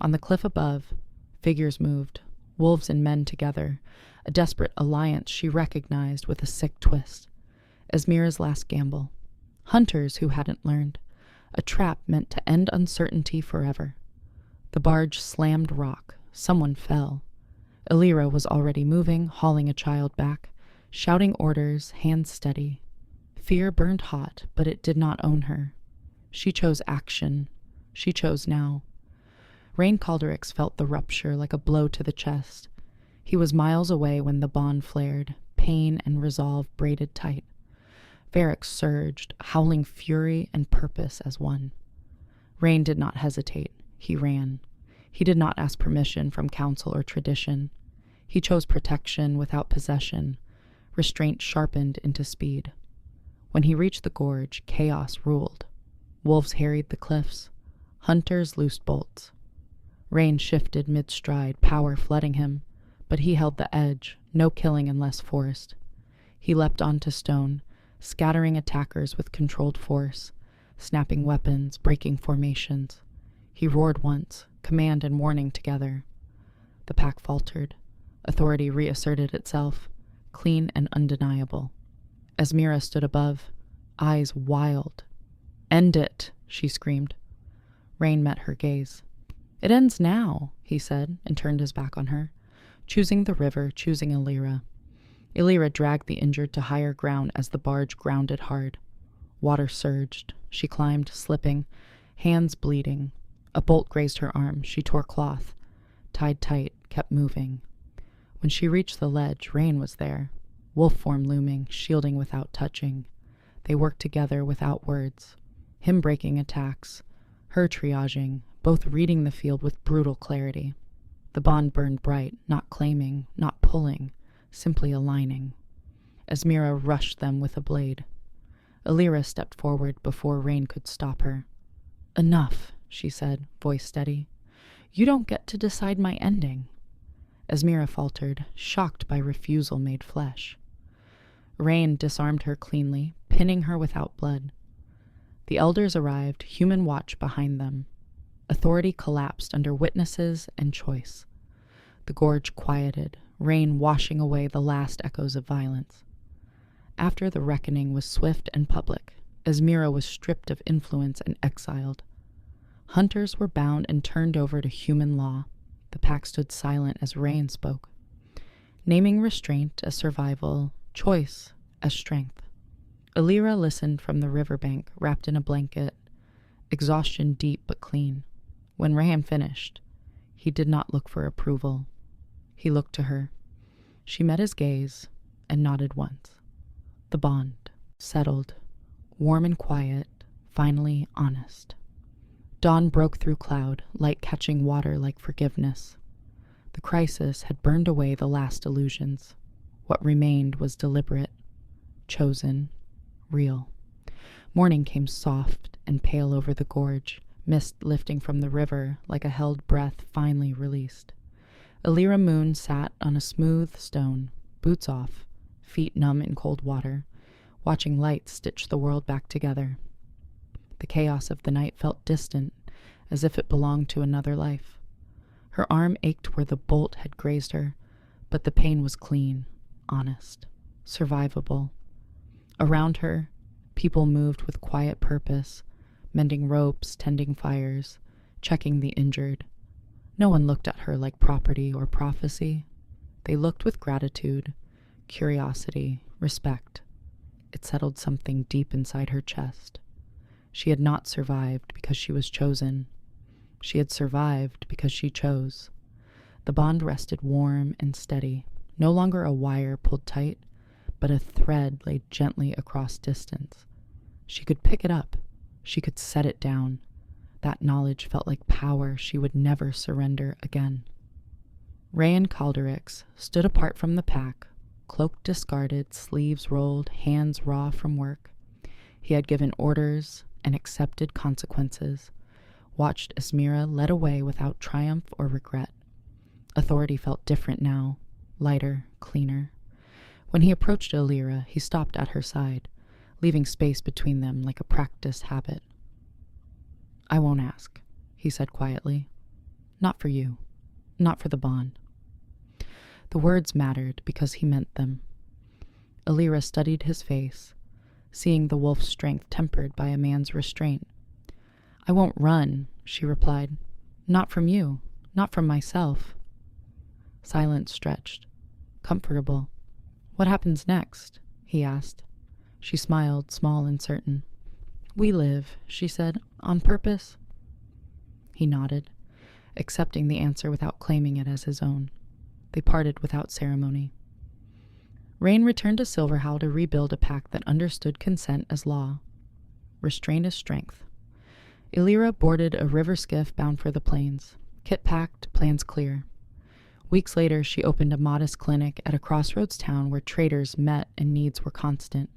On the cliff above, figures moved, wolves and men together, a desperate alliance she recognized with a sick twist. Esmira's last gamble. Hunters who hadn't learned. A trap meant to end uncertainty forever. The barge slammed rock. Someone fell. Elira was already moving, hauling a child back, shouting orders, hands steady. Fear burned hot, but it did not own her. She chose action. She chose now. Rain Calderix felt the rupture like a blow to the chest. He was miles away when the bond flared, pain and resolve braided tight. Varric surged, howling fury and purpose as one. Rain did not hesitate. He ran. He did not ask permission from council or tradition. He chose protection without possession, restraint sharpened into speed. When he reached the gorge, chaos ruled. Wolves harried the cliffs. Hunters loosed bolts. Rain shifted mid-stride, power flooding him, but he held the edge, no killing unless forced. He leapt onto stone, scattering attackers with controlled force, snapping weapons, breaking formations. He roared once, command and warning together. The pack faltered. Authority reasserted itself, clean and undeniable. Esmira stood above, eyes wild. "End it," she screamed. Rain met her gaze. "It ends now," he said, and turned his back on her, choosing the river, choosing Elira. Elira dragged the injured to higher ground as the barge grounded hard. Water surged. She climbed, slipping, hands bleeding. A bolt grazed her arm. She tore cloth. Tied tight, kept moving. When she reached the ledge, Rain was there, wolf form looming, shielding without touching. They worked together without words, him breaking attacks, her triaging, both reading the field with brutal clarity. The bond burned bright, not claiming, not pulling, simply aligning. Esmira rushed them with a blade. Elira stepped forward before Rain could stop her. "Enough," she said, voice steady. "You don't get to decide my ending." Esmira faltered, shocked by refusal made flesh. Rain disarmed her cleanly, pinning her without blood. The elders arrived, human watch behind them. Authority collapsed under witnesses and choice. The gorge quieted, rain washing away the last echoes of violence. After the reckoning was swift and public, Esmira was stripped of influence and exiled. Hunters were bound and turned over to human law. The pack stood silent as Rain spoke, naming restraint as survival, choice as strength. Elira listened from the riverbank, wrapped in a blanket, exhaustion deep but clean. When Rain finished, he did not look for approval. He looked to her. She met his gaze and nodded once. The bond settled, warm and quiet, finally honest. Dawn broke through cloud, light catching water like forgiveness. The crisis had burned away the last illusions. What remained was deliberate, chosen, real. Morning came soft and pale over the gorge, mist lifting from the river like a held breath finally released. Elira Moon sat on a smooth stone, boots off, feet numb in cold water, watching light stitch the world back together. The chaos of the night felt distant, as if it belonged to another life. Her arm ached where the bolt had grazed her, but the pain was clean, honest, survivable. Around her, people moved with quiet purpose, mending ropes, tending fires, checking the injured. No one looked at her like property or prophecy. They looked with gratitude, curiosity, respect. It settled something deep inside her chest. She had not survived because she was chosen. She had survived because she chose. The bond rested warm and steady, no longer a wire pulled tight, but a thread laid gently across distance. She could pick it up. She could set it down. That knowledge felt like power she would never surrender again. Rayan Calderix stood apart from the pack, cloak discarded, sleeves rolled, hands raw from work. He had given orders and accepted consequences, watched Esmira led away without triumph or regret. Authority felt different now, lighter, cleaner. When he approached Elira, he stopped at her side, leaving space between them like a practiced habit. I won't ask, he said quietly. Not for you. Not for the bond. The words mattered because he meant them. Illyra studied his face, seeing the wolf's strength tempered by a man's restraint. I won't run, she replied. Not from you. Not from myself. Silence stretched. Comfortable. What happens next? He asked. She smiled, small and certain. We live, she said, on purpose. He nodded, accepting the answer without claiming it as his own. They parted without ceremony. Rain returned to Silverhowl to rebuild a pact that understood consent as law. Restraint is strength. Illyra boarded a river skiff bound for the plains. Kit packed, plans clear. Weeks later, she opened a modest clinic at a crossroads town where traders met and needs were constant.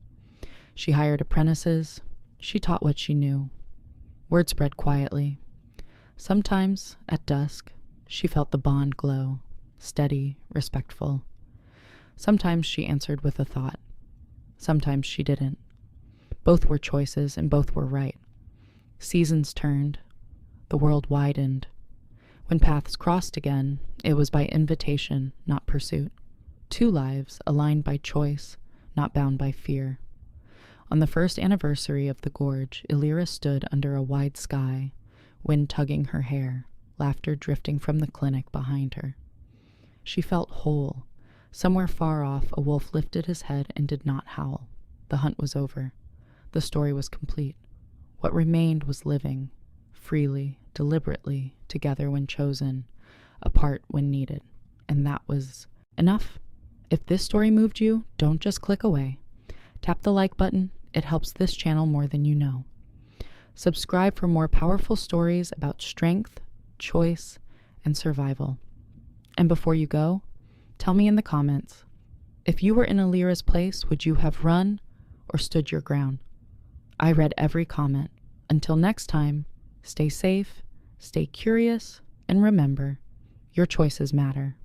She hired apprentices. She taught what she knew. Word spread quietly. Sometimes, at dusk, she felt the bond glow, steady, respectful. Sometimes she answered with a thought. Sometimes she didn't. Both were choices, and both were right. Seasons turned. The world widened. When paths crossed again, it was by invitation, not pursuit. Two lives aligned by choice, not bound by fear. On the first anniversary of the gorge, Illyra stood under a wide sky, wind tugging her hair, laughter drifting from the clinic behind her. She felt whole. Somewhere far off, a wolf lifted his head and did not howl. The hunt was over. The story was complete. What remained was living, freely, deliberately, together when chosen, apart when needed. And that was enough. If this story moved you, don't just click away. Tap the like button. It helps this channel more than you know. Subscribe for more powerful stories about strength, choice, and survival. And before you go, tell me in the comments, if you were in Illyra's place, would you have run or stood your ground? I read every comment. Until next time, stay safe, stay curious, and remember, your choices matter.